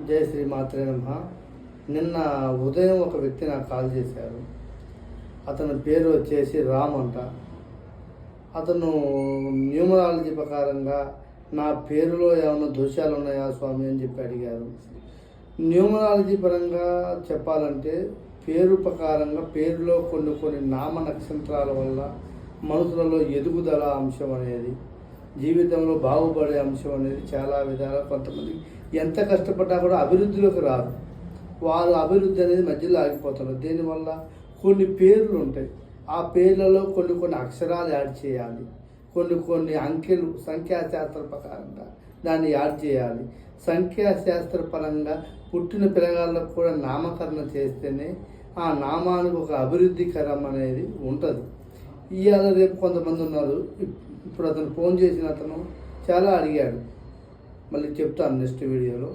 జయ శ్రీ మాత్రే నమః. నిన్న ఉదయం ఒక వ్యక్తి నాకు కాల్ చేశారు. అతని పేరు వచ్చేసి రామ్ అంట. అతను న్యూమరాలజీ ప్రకారంగా నా పేరులో ఏమైనా దోషాలు ఉన్నాయా స్వామి అని చెప్పి అడిగారు. న్యూమరాలజీ పరంగా చెప్పాలంటే పేరు ప్రకారంగా పేరులో కొన్ని నామ నక్షత్రాల వల్ల మనుషులలో ఎదుగుదల అంశం అనేది, జీవితంలో బాగుపడే అంశం అనేది చాలా విధాలుగా కొంతమంది ఎంత కష్టపడ్డా కూడా అభివృద్ధిలోకి రారు. వారు అభివృద్ధి అనేది మధ్యలో ఆగిపోతారు. దీనివల్ల కొన్ని పేర్లు ఉంటాయి. ఆ పేర్లలో కొన్ని అక్షరాలు యాడ్ చేయాలి, కొన్ని అంకెలు సంఖ్యాశాస్త్ర ప్రకారంగా దాన్ని యాడ్ చేయాలి. సంఖ్యాశాస్త్ర పరంగా పుట్టిన పిల్లగాళ్ళకు కూడా నామకరణం చేస్తేనే ఆ నామానికి ఒక అభివృద్ధికరం అనేది ఉంటుంది. ఇవాళ రేపు కొంతమంది ఉన్నారు. ఇప్పుడు అతను ఫోన్ చేసిన అతను చాలా అడిగాడు, మళ్ళీ చెప్తాను నెక్స్ట్ వీడియోలో.